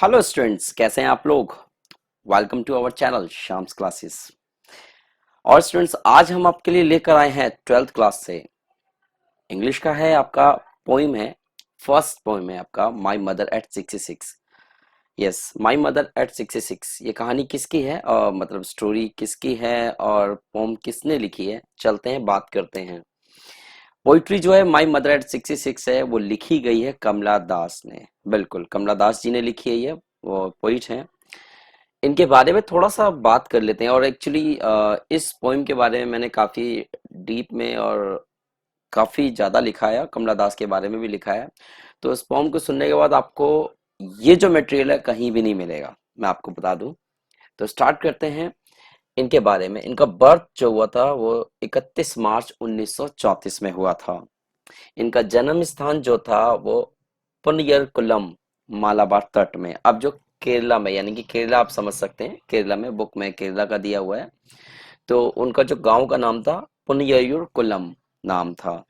Hello students, कैसे हैं आप लोग। Welcome to our channel Shams classes. और स्टूडेंट्स, आज हम आपके लिए लेकर आए हैं 12th क्लास से इंग्लिश का है आपका पोइम है। फर्स्ट पोइम है आपका my mother eight 66। Yes, my mother eight 66। ये कहानी किसकी है और मतलब स्टोरी किसकी है और पोम किसने लिखी है, चलते हैं बात करते हैं। पोइट्री जो है माय मदर एट 66 है, वो लिखी गई है कमला दास ने। बिल्कुल, कमला दास जी ने लिखी है ये। वो पोइट हैं। इनके बारे में थोड़ा सा बात कर लेते हैं। और एक्चुअली इस पोइम के बारे में मैंने काफी डीप में और काफी ज्यादा लिखा है, कमला दास के बारे में भी लिखा है। तो इस पोइम को सुनने के बाद आपको ये जो मटेरियल है कहीं भी नहीं मिलेगा, मैं आपको बता दूं। तो स्टार्ट करते हैं इनके बारे में। इनका बर्थ जो हुआ था वो 31 मार्च 1934 में हुआ था। इनका जन्म स्थान जो था वो पुनयरकुलम, मालाबार तट में। अब जो केरला में, यानी कि केरला आप समझ सकते हैं, केरला में बुक में केरला का दिया हुआ है। तो उनका जो गांव का नाम था पुनयरकुलम नाम था।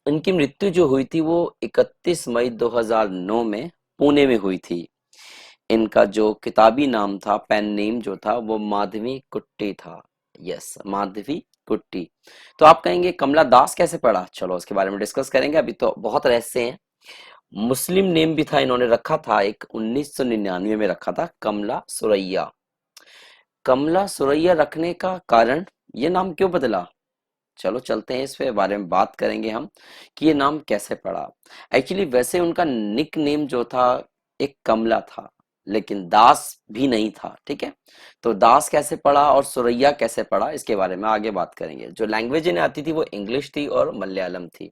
उनकी मृत्यु जो हुई थी वो 31 मई 2009 में पुणे में हुई थी। इनका जो किताबी नाम था, पेन नेम जो था, वो माधवी कुट्टी था। यस, माधवी कुट्टी। तो आप कहेंगे कमला दास कैसे पढ़ा, चलो उसके बारे में डिस्कस करेंगे। अभी तो बहुत रहस्य हैं। मुस्लिम नेम भी था, इन्होंने रखा था एक 1999 में रखा था, कमला सुरैया। कमला सुरैया रखने का कारण, ये नाम क्यों बदला, चलो चलते हैं इस पे बारे में बात करेंगे हम कि ये नाम कैसे पड़ा। एक्चुअली वैसे उनका निक नेम जो था एक कमला था, लेकिन दास भी नहीं था। ठीक है, तो दास कैसे पड़ा और सुरैया कैसे पड़ा, इसके बारे में आगे बात करेंगे। जो लैंग्वेज इन्हें आती थी वो इंग्लिश थी और मलयालम थी।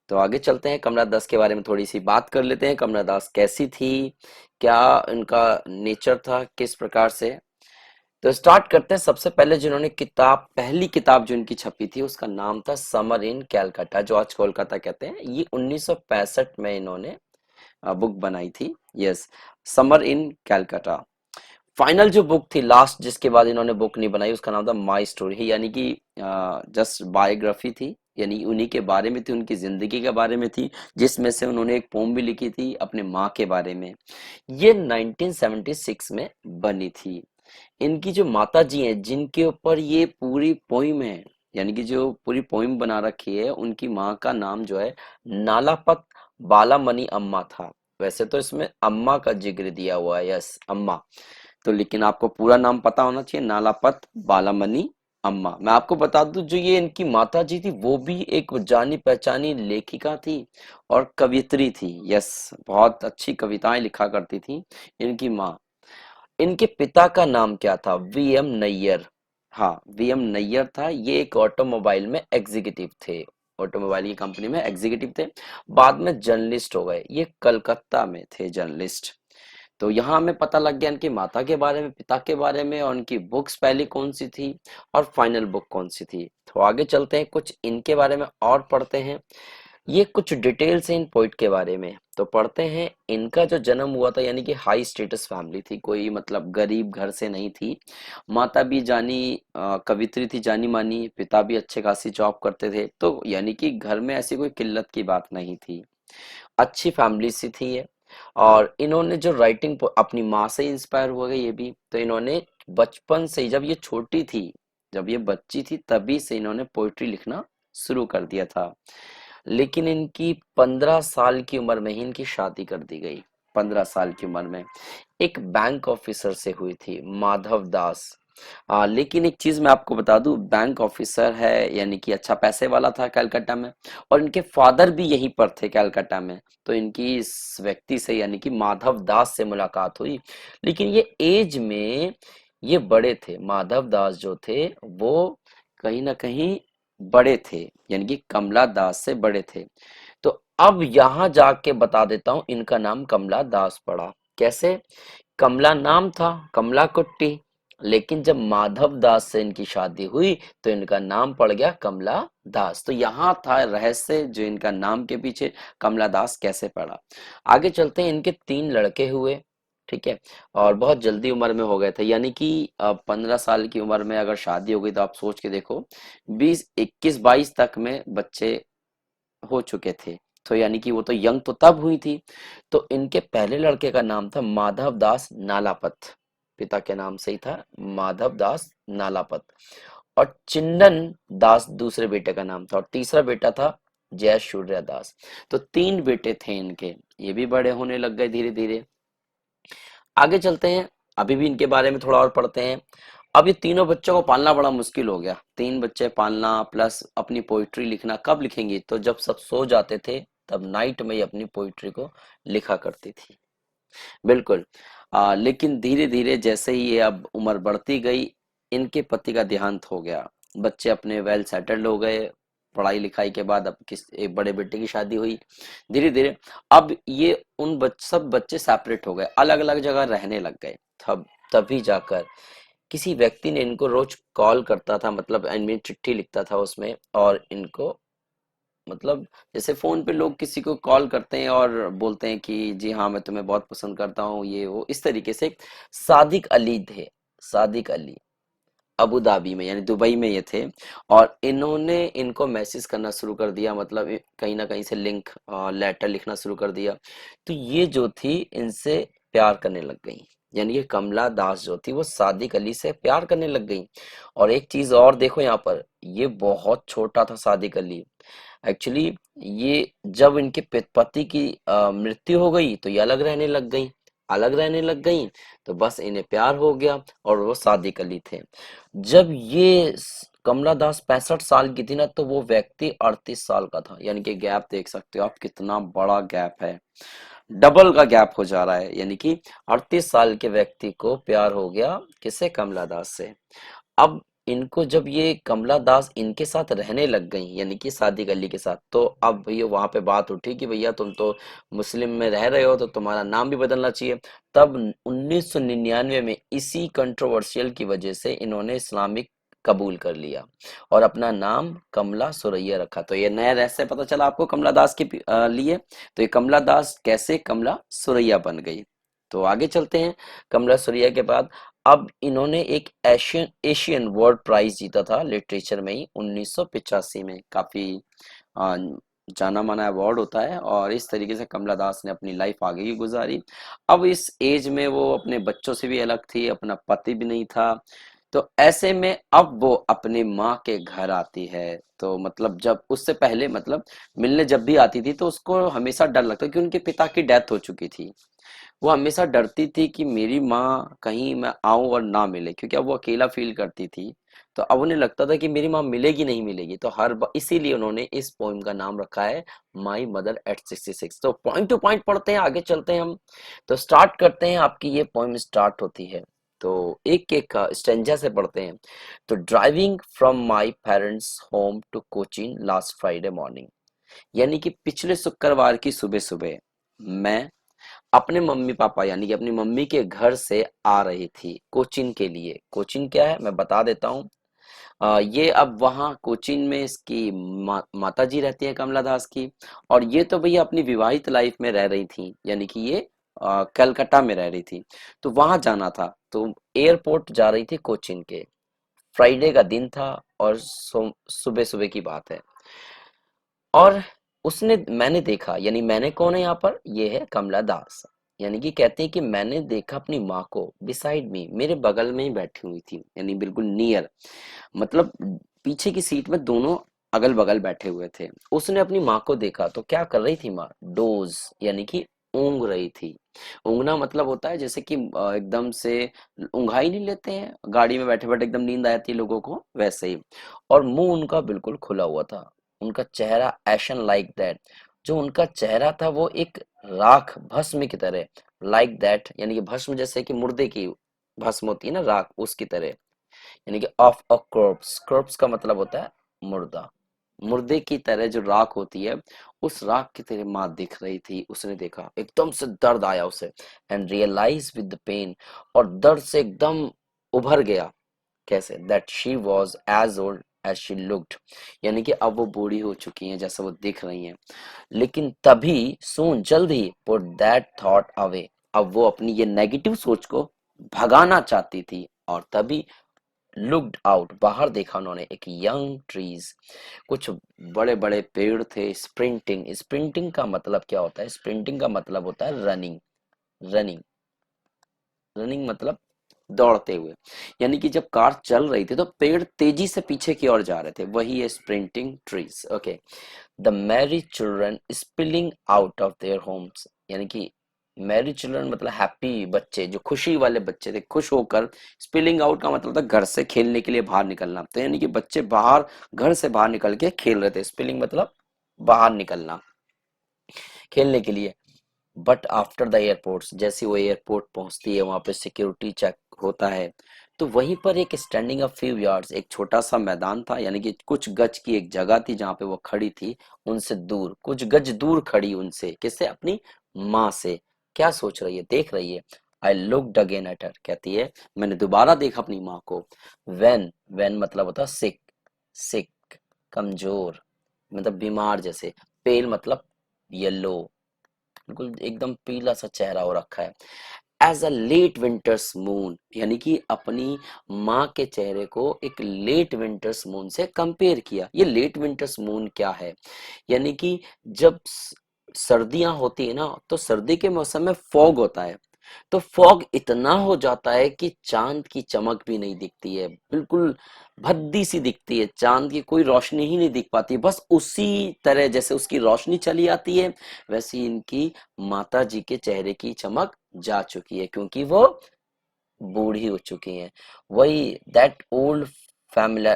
तो आगे चलते हैं, कमला दास के बारे में थोड़ी सी बात कर लेते हैं। कमला दास कैसी थी, क्या इनका नेचर था, किस प्रकार से। तो स्टार्ट करते हैं। सबसे पहले जिन्होंने किताब, पहली किताब जो इनकी छपी थी उसका नाम था समर इन कैलकाटा, जो आज कोलकाता कहते हैं। ये 1965 में इन्होंने बुक बनाई थी। Yes, summer in Calcutta. Final जो बुक थी लास्ट, जिसके बाद इन्होंने बुक नहीं बनाई, उसका नाम था माई स्टोरी, यानी कि जस्ट बायोग्राफी थी, यानी उन्हीं के बारे में थी, उनकी जिंदगी के बारे में थी, जिसमें से उन्होंने एक पोम भी लिखी थी अपने माँ के बारे में। ये 1976 में बनी थी। इनकी जो माता जी हैं जिनके ऊपर ये पूरी पोइम है, यानी कि जो पूरी पोइम बना रखी है, उनकी माँ का नाम जो है नालापत बालामणि अम्मा था। वैसे तो इसमें अम्मा का जिक्र दिया हुआ है, यस अम्मा। तो लेकिन आपको पूरा नाम पता होना चाहिए, नालापत बालामणि अम्मा। मैं आपको बता दूं, जो ये इनकी माता जी थी वो भी एक जानी पहचानी लेखिका थी और कवियत्री थी। यस, बहुत अच्छी कविताएं लिखा करती थी इनकी माँ। इनके पिता का नाम क्या था, वीएम नैयर। हाँ, वीएम नैयर था। ये एक ऑटोमोबाइल में एग्जीक्यूटिव थे, ऑटोमोबाइल की कंपनी में एग्जीक्यूटिव थे। बाद में जर्नलिस्ट हो गए, ये कलकत्ता में थे जर्नलिस्ट। तो यहाँ हमें पता लग गया इनकी माता के बारे में, पिता के बारे में, और उनकी बुक्स पहली कौन सी थी और फाइनल बुक कौन सी थी। तो आगे चलते हैं, कुछ इनके बारे में और पढ़ते हैं। ये कुछ डिटेल्स हैं इन पोइट के बारे में, तो पढ़ते हैं। इनका जो जन्म हुआ था, यानी कि हाई स्टेटस फैमिली थी, कोई मतलब गरीब घर से नहीं थी। माता भी जानी कवित्री थी, जानी मानी। पिता भी अच्छे खासी जॉब करते थे, तो यानी कि घर में ऐसी कोई किल्लत की बात नहीं थी। अच्छी फैमिली सी थी ये। और इन्होंने जो राइटिंग अपनी माँ से इंस्पायर हुआ है ये भी। तो इन्होंने बचपन से ही, जब ये छोटी थी, जब ये बच्ची थी, तभी से इन्होंने पोइट्री लिखना शुरू कर दिया था। लेकिन इनकी 15 साल की उम्र में ही इनकी शादी कर दी गई। 15 साल की उम्र में एक बैंक ऑफिसर से हुई थी, माधव दास। लेकिन एक चीज मैं आपको बता दूं, बैंक ऑफिसर है यानी कि अच्छा पैसे वाला था कलकत्ता में, और इनके फादर भी यहीं पर थे कलकत्ता में। तो इनकी इस व्यक्ति से, यानी कि माधव दास से मुलाकात हुई। लेकिन ये एज में ये बड़े थे, माधव दास जो थे वो कहीं ना कहीं बड़े थे, यानी कि कमला दास से बड़े थे। तो अब यहां जाके बता देता हूं, इनका नाम कमला दास पड़ा कैसे। कमला नाम था, कमला कुट्टी, लेकिन जब माधव दास से इनकी शादी हुई तो इनका नाम पड़ गया कमला दास। तो यहाँ था रहस्य, जो इनका नाम के पीछे कमला दास कैसे पड़ा। आगे चलते हैं। इनके 3 लड़के हुए, ठीक है, और बहुत जल्दी उम्र में हो गए थे। यानी कि 15 साल की उम्र में अगर शादी हो गई तो आप सोच के देखो, 20 21 22 तक में बच्चे हो चुके थे। तो यानी कि वो तो यंग तो तब हुई थी। तो इनके पहले लड़के का नाम था माधव दास नालापत, पिता के नाम से ही था माधव दास नालापत। और चिन्नन दास दूसरे बेटे का नाम था, और तीसरा बेटा था जय सूर्य दास। तो 3 बेटे थे इनके, ये भी बड़े होने लग गए धीरे धीरे। आगे चलते हैं, अभी भी इनके बारे में थोड़ा और पढ़ते हैं। अब ये तीनों बच्चों को पालना बड़ा मुश्किल हो गया, 3 बच्चे पालना प्लस अपनी पोइट्री लिखना। कब लिखेंगी? तो जब सब सो जाते थे तब नाइट में ही अपनी पोइट्री को लिखा करती थी। बिल्कुल। लेकिन धीरे धीरे जैसे ही ये अब उम्र बढ़ती गई, इनके पति का देहांत हो गया। बच्चे अपने वेल सेटल्ड हो गए, पढ़ाई लिखाई के बाद अब किस एक बड़े बेटे की शादी हुई। धीरे धीरे अब ये सब बच्चे सेपरेट हो गए, अलग अलग जगह रहने लग गए। तब तभी जाकर किसी व्यक्ति ने इनको रोज कॉल करता था, मतलब आई मीन चिट्ठी लिखता था उसमें, और इनको मतलब जैसे फोन पे लोग किसी को कॉल करते हैं और बोलते हैं कि जी हाँ मैं तुम्हें बहुत पसंद करता हूँ, ये वो इस तरीके से। सादिक अली थे, सादिक अली, अबू धाबी में यानी दुबई में ये थे। और इन्होंने इनको मैसेज करना शुरू कर दिया, मतलब कहीं ना कहीं से लिंक लेटर लिखना शुरू कर दिया। तो ये जो थी इनसे प्यार करने लग गई, यानी कि कमला दास जो थी वो सादिक अली से प्यार करने लग गई। और एक चीज और देखो यहाँ पर, ये बहुत छोटा था सादिक अली। एक्चुअली ये जब इनके पति की मृत्यु हो गई तो ये अलग रहने लग गई, अलग रहने लग गई। तो बस इन्हें प्यार हो गया और वो सादिक अली थे। जब ये कमला दास 65 साल की थी ना, तो वो व्यक्ति 38 साल का था। यानी कि गैप देख सकते हो आप, कितना बड़ा गैप है, डबल का गैप हो जा रहा है। यानी कि 38 साल के व्यक्ति को प्यार हो गया किससे? कमला दास से। अब इनको जब ये कमला दास इनके साथ रहने लग गई, यानी कि सादिक अली के साथ, तो अब भैया वहां पे बात उठी कि भैया तुम तो मुस्लिम में रह रहे हो तो तुम्हारा नाम भी बदलना चाहिए। तब 1999 में इसी कंट्रोवर्शियल की वजह से इन्होंने इस्लामिक कबूल कर लिया और अपना नाम कमला सुरैया रखा। तो ये नया रहस्य पता चला आपको कमला दास के लिए। तो ये कमला दास कैसे कमला सुरैया बन गई। तो आगे चलते हैं। कमला सुरैया के बाद अब इन्होंने एक एशियन एशियन वर्ल्ड प्राइज जीता था लिटरेचर में ही 1985 में। काफी आ, जाना माना अवार्ड होता है, और इस तरीके से कमला दास ने अपनी लाइफ आगे ही गुजारी। अब इस एज में वो अपने बच्चों से भी अलग थी, अपना पति भी नहीं था। तो ऐसे में अब वो अपने माँ के घर आती है। तो मतलब जब उससे पहले मतलब मिलने जब भी आती थी तो उसको हमेशा डर लगता कि उनके पिता की डेथ हो चुकी थी। वो हमेशा डरती थी कि मेरी माँ कहीं मैं आऊं और ना मिले, क्योंकि अब वो अकेला फील करती थी। तो अब उन्हें लगता था कि मेरी माँ मिलेगी नहीं मिलेगी। तो इसीलिए उन्होंने इस पोइम का नाम रखा है माई मदर एट 66। तो पॉइंट टू पॉइंट पढ़ते हैं, आगे चलते हैं हम। तो स्टार्ट करते हैं, आपकी ये पोइम स्टार्ट होती है। तो एक एक स्टेंजा से पढ़ते हैं। तो driving from my parents home to Cochin last Friday morning, यानी कि पिछले शुक्रवार की सुबह सुबह मैं अपने मम्मी पापा यानी कि अपनी मम्मी के घर से आ रही थी कोचीन के लिए। कोचीन क्या है मैं बता देता हूँ। ये अब वहाँ कोचीन में इसकी माता जी रहती है कमला दास की। और ये तो भैया अपनी विवाहित लाइफ में रह रही थी, यानी कि ये कलकत्ता में रह रही थी। तो वहां जाना था, तो एयरपोर्ट जा रही थी कोचीन के। फ्राइडे का दिन था और सुबह सुबह की बात है। और उसने मैंने देखा, यानी मैंने कौन है यहाँ पर? ये है कमला दास। यानी कि कहते हैं कि मैंने देखा अपनी माँ को बिसाइड मी, मेरे बगल में ही बैठी हुई थी, यानी बिल्कुल नियर, मतलब पीछे की सीट में दोनों अगल बगल बैठे हुए थे। उसने अपनी माँ को देखा तो क्या कर रही थी माँ? डोज, यानी कि ऊँग रही थी। ऊँगना मतलब होता है जैसे कि एकदम से ऊँघाई नहीं लेते हैं गाड़ी में बैठे बैठे, एकदम नींद आ जाती है लोगों को, वैसे ही। और मुंह उनका बिल्कुल खुला हुआ था, उनका चेहरा एशन लाइक दैट, जो उनका चेहरा था वो एक राख भस्म की तरह, लाइक दैट यानी कि भस्म जैसे कि मुर्दे की भस्म होती है ना राख, उसकी तरह। यानी कि ऑफ अ कॉर्प्स, कॉर्प्स का मतलब होता है मुर्दा, मुर्दे की तरह जो राख होती है उस राख की तरह माँ दिख रही थी। उसने देखा, एकदम से दर्द आया उसे, and realize with the pain, और दर्द से एकदम उभर गया। कैसे? That she was as old as she looked, यानी कि अब वो बूढ़ी हो चुकी हैं जैसा वो दिख रही हैं। लेकिन तभी सून जल्द ही पुट दैट थॉट अवे, अब वो अपनी ये नेगेटिव सोच को भगाना चाहती थी। और तभी लुक्ड आउट, बाहर देखा उन्होंने, एक यंग ट्रीज, कुछ बड़े बड़े पेड़ थे। स्प्रिंटिंग, स्प्रिंटिंग का मतलब क्या होता है? स्प्रिंटिंग का मतलब होता है रनिंग। रनिंग, रनिंग मतलब दौड़ते हुए। यानी कि जब कार चल रही थी तो पेड़ तेजी से पीछे की ओर जा रहे थे, वही है sprinting trees. Okay. The Mary children spilling out of their homes, यानी कि मैरी चिल्ड्रन मतलब हैप्पी बच्चे, जो खुशी वाले बच्चे थे, खुश होकर। स्पिलिंग आउट का मतलब था घर से खेलने के लिए बाहर निकलना, तो यानी कि बच्चे बाहर, घर से बाहर निकल के खेल रहे थे। स्पिलिंग मतलब बाहर निकलना खेलने के लिए। बट आफ्टर द एयरपोर्ट्स, जैसे वो एयरपोर्ट पहुंचती है, वहां पे सिक्योरिटी चेक होता है, तो वहीं पर एक स्टैंडिंग अ फ्यू यार्ड्स, एक छोटा सा मैदान था, यानी कि कुछ गज की एक जगह थी जहां पे वो खड़ी थी, उनसे दूर, कुछ गज दूर खड़ी उनसे, किससे? अपनी माँ से। क्या सोच रही है? देख रही है। I looked again at her, कहती है मैंने दोबारा देखा अपनी माँ को। वेन मतलब होता सिक, सिक कमजोर, मतलब बीमार जैसे। पेल मतलब येलो, बिल्कुल एकदम पीला सा चेहरा हो रखा है। As a late winter's moon, यानी कि अपनी माँ के चेहरे को एक लेट विंटर्स मून से कंपेयर किया। ये लेट विंटर्स मून क्या है? यानी कि जब सर्दियां होती है ना, तो सर्दी के मौसम में फॉग होता है, तो फॉग इतना हो जाता है कि चांद की चमक भी नहीं दिखती है, बिल्कुल भद्दी सी दिखती है, चांद की कोई रोशनी ही नहीं दिख पाती। बस उसी तरह जैसे उसकी रोशनी चली आती है, वैसे इनकी माता जी के चेहरे की चमक जा चुकी है, क्योंकि वो बूढ़ी हो चुकी हैं। वही दैट ओल्ड फैमिली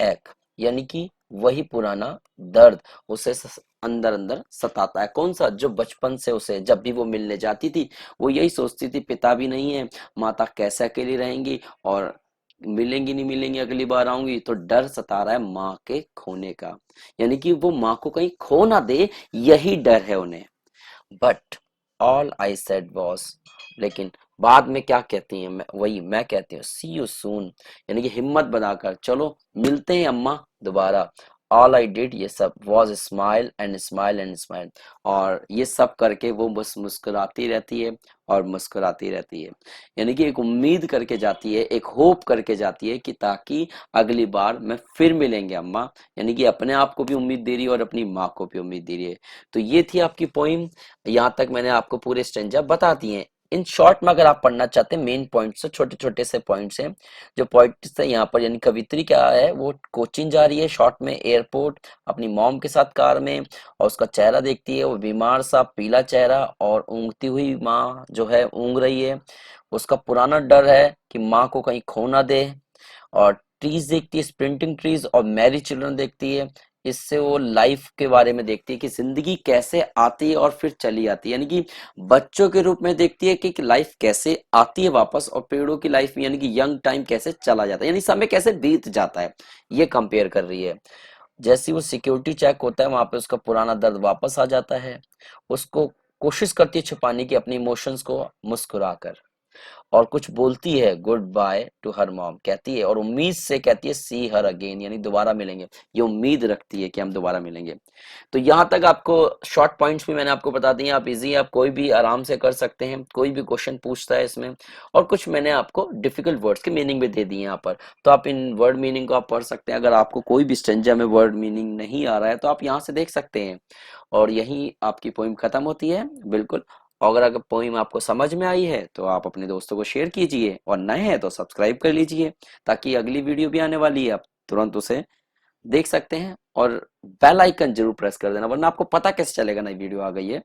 एक, यानी कि वही पुराना दर्द उसे अंदर अंदर सताता है। कौन सा? जो बचपन से उसे जब भी वो मिलने जाती थी, वो यही सोचती थी पिता भी नहीं है, माता कैसे अकेली रहेंगी, और मिलेंगी नहीं मिलेंगी, अगली बार आऊंगी, तो डर सता रहा है माँ के खोने का, यानी कि वो माँ को कहीं खो ना दे, यही डर है उन्हें। But all I said was, लेकिन बाद में क्या कहती हैं? वही मैं कहती हूँ, सी यू सून, यानी कि हिम्मत बनाकर चलो मिलते हैं अम्मा दोबारा। ऑल आई डिड, ये सब, was smile and smile and smile, और ये सब करके वो बस मुस्कुराती रहती है और मुस्कुराती रहती है। यानी कि एक उम्मीद करके जाती है, एक होप करके जाती है कि ताकि अगली बार मैं फिर मिलेंगे अम्मा, यानी कि अपने आप को भी उम्मीद दे रही है और अपनी माँ को भी उम्मीद दे रही है। तो ये थी आपकी पोइम। यहाँ तक मैंने आपको पूरे स्टेंजा बता दिए हैं। इन शॉर्ट में अगर आप पढ़ना चाहते हैं, मेन पॉइंट्स से, छोटे छोटे से पॉइंट्स हैं जो पॉइंट्स है यहाँ पर। यानी कवित्री क्या है, वो कोचिंग जा रही है, शॉर्ट में एयरपोर्ट, अपनी मॉम के साथ कार में, और उसका चेहरा देखती है, वो बीमार सा पीला चेहरा, और ऊँगती हुई माँ जो है ऊँग रही है, उसका पुराना डर है कि माँ को कहीं खो ना दे। और ट्रीज देखती है, स्प्रिंटिंग ट्रीज, और मैरी चिल्ड्रन देखती है। इससे वो लाइफ के बारे में देखती है कि जिंदगी कैसे आती है और फिर चली आती है, यानी कि बच्चों के रूप में देखती है कि लाइफ कैसे आती है वापस, और पेड़ों की लाइफ यानी कि यंग टाइम कैसे चला जाता है, यानी समय कैसे बीत जाता है, ये कंपेयर कर रही है। जैसे वो सिक्योरिटी चेक होता है, वहां पे उसका पुराना दर्द वापस आ जाता है, उसको कोशिश करती है छुपाने की अपनी इमोशंस को मुस्कुराकर, और कुछ बोलती है good bye to her mom, कहती है, और उम्मीद से कहती है सी हर अगेन, यानी दोबारा मिलेंगे, ये उम्मीद रखती है कि हम दोबारा मिलेंगे। तो यहाँ तक आपको शॉर्ट पॉइंट्स भी मैंने आपको बता दिए, आप इजी, आप कोई भी आराम से कर सकते हैं, कोई भी क्वेश्चन पूछता है इसमें। और कुछ मैंने आपको डिफिकल्ट वर्ड्स के मीनिंग भी दे दिए यहाँ पर, तो आप इन वर्ड मीनिंग को आप पढ़ सकते हैं। अगर आपको कोई भी स्टेंजा में वर्ड मीनिंग नहीं आ रहा है तो आप यहाँ से देख सकते हैं, और यही आपकी पोइम खत्म होती है, बिल्कुल। और अगर पोइम आपको समझ में आई है तो आप अपने दोस्तों को शेयर कीजिए, और नए हैं तो सब्सक्राइब कर लीजिए, ताकि अगली वीडियो भी आने वाली है आप तुरंत उसे देख सकते हैं। और बेल आइकन जरूर प्रेस कर देना, वरना आपको पता कैसे चलेगा नई वीडियो आ गई है।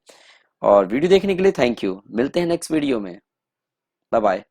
और वीडियो देखने के लिए थैंक यू, मिलते हैं नेक्स्ट वीडियो में, बाय बाय।